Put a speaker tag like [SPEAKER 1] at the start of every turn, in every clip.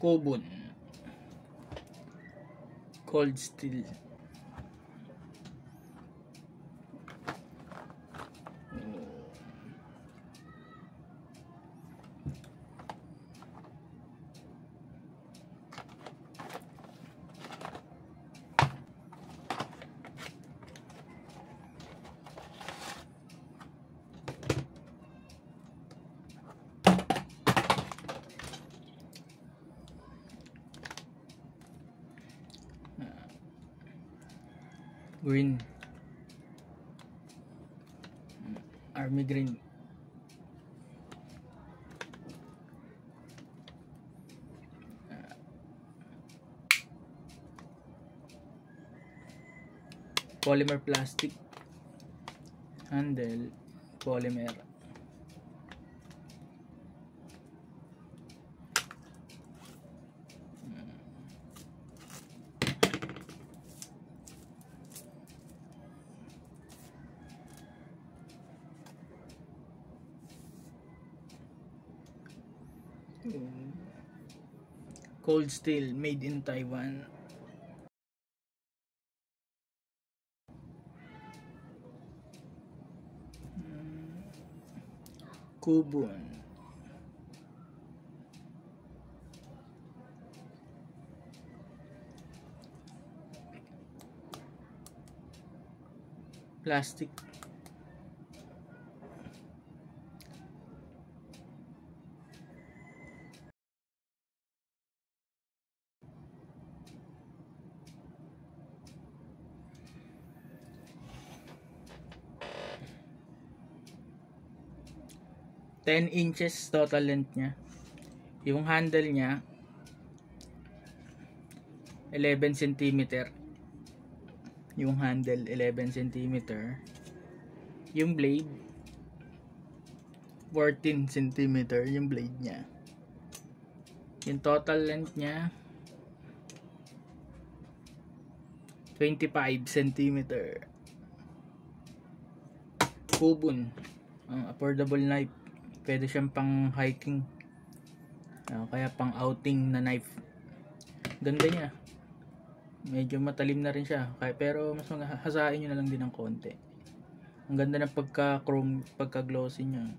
[SPEAKER 1] Kobun cold steel. Green, army green. Polymer plastic handle, polymer. Cold steel made in Taiwan. Kobun. Plastic. Ten inches total length niya. Yung handle niya 11 cm. Yung handle 11 cm. Yung blade 14 cm yung blade niya. Yung total length niya 25 cm. Kobun, affordable knife. Pwede siyang pang hiking, kaya pang outing na knife. Ganda niya. Medyo matalim na rin siya, pero mas hasain nyo na lang din ng konti. Ang ganda ng pagka chrome, pagka glossy niya.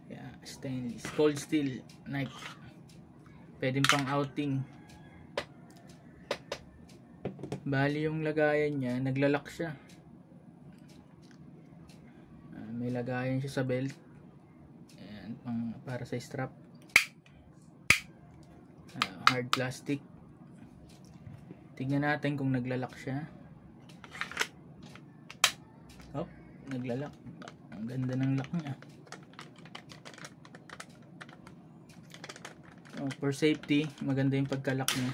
[SPEAKER 1] Yeah, stainless cold steel knife. Pwedeng pang outing. Bali yung lagayan niya, naglalak siya. May lagayan siya sa belt. Ayan, para sa strap. Hard plastic. Tignan natin kung naglalak siya. Oh, naglalak. Ang ganda ng lock niya. For safety, maganda yung pagkalak niya.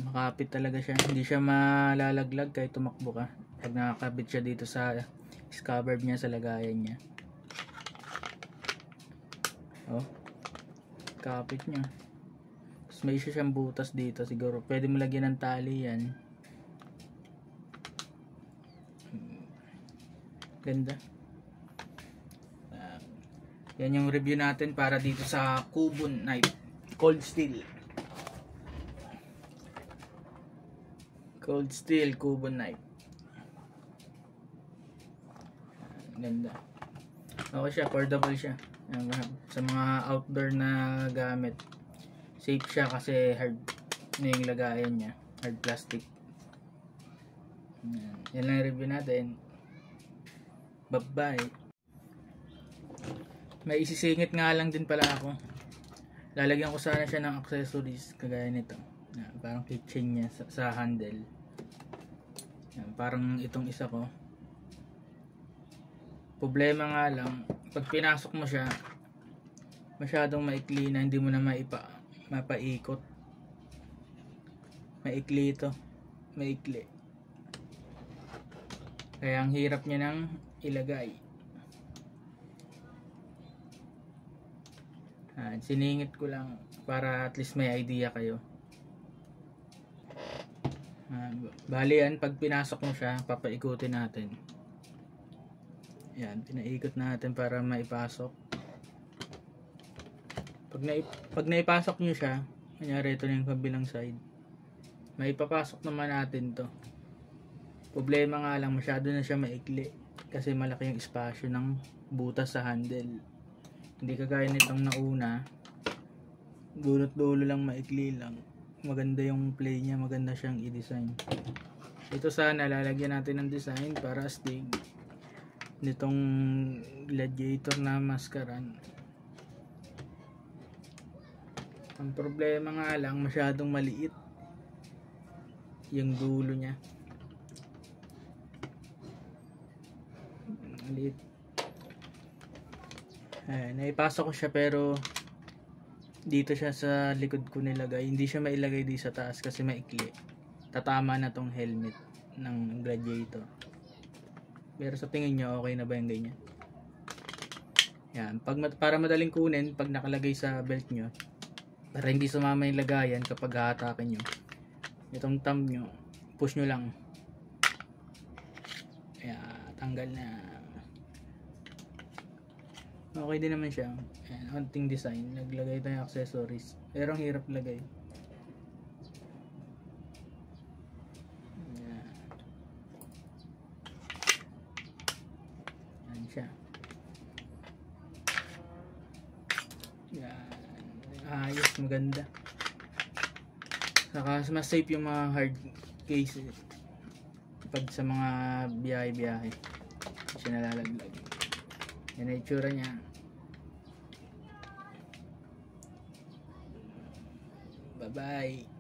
[SPEAKER 1] Makapit talaga siya. Hindi siya malalaglag kahit tumakbo ka. Pag nakakabit siya dito sa scabbard niya sa lagayan niya. Oh, kapit niya. Tapos may isa siyang butas dito siguro. Pwede mo lagyan ng tali yan. Ganda. Yan yung review natin para dito sa Kobun knife. Cold steel. Cold steel Kobun knife. Ganda. Okay siya, affordable siya. Sa mga outdoor na gamit. Safe siya kasi hard na yung lagayan niya. Hard plastic. Yan lang yung review natin. Bye-bye. May isisingit nga lang din pala ako. Lalagyan ko sana siya ng accessories kagaya nito. Parang keychain niya sa handle. Parang itong isa ko. Problema nga lang, pag pinasok mo siya, masyadong maikli na hindi mo na mapaikot. Maikli ito. Maikli. Kaya ang hirap niya nang ilagay. Siningit ko lang para at least may idea kayo. Bali yan, pag pinasok mo siya, papaikutin natin. Yan, pinaikot natin para maipasok. Pag naipasok nyo siya, kunyari ito na yung kabilang side, maipapasok naman natin to. Problema nga lang, masyado na siya maikli kasi malaki yung espasyo ng butas sa handle. Hindi kagaya nitong nauna, dulot-dulo lang, maikli lang. Maganda yung play niya, maganda siyang i-design. Ito sana lalagyan natin ng design para astig nitong gladiator na maskaran. Ang problema nga lang, masyadong maliit yung dulo niya. Maliit. Naipasok ko siya pero dito siya sa likod ko nilagay. Hindi siya mailagay di sa taas kasi maikli. Tatama na tong helmet ng gladiator. Pero sa tingin nyo, okay na ba yung ganyan? Yan. Para madaling kunin, pag nakalagay sa belt nyo, para hindi sumama yung lagayan kapag hahatakin nyo, itong thumb nyo, push nyo lang. Ayan, tanggal na. Okay din naman siya. Ayan, hunting design. Naglagay tayo ng accessories. Pero ang hirap lagay. Ayan. Ayan siya. Ayan. Ayos, maganda. Saka mas safe yung mga hard case pag sa mga biyahe-biyahe. Hindi siya nalalaglag. Yan ang itsura niya. Bye bye.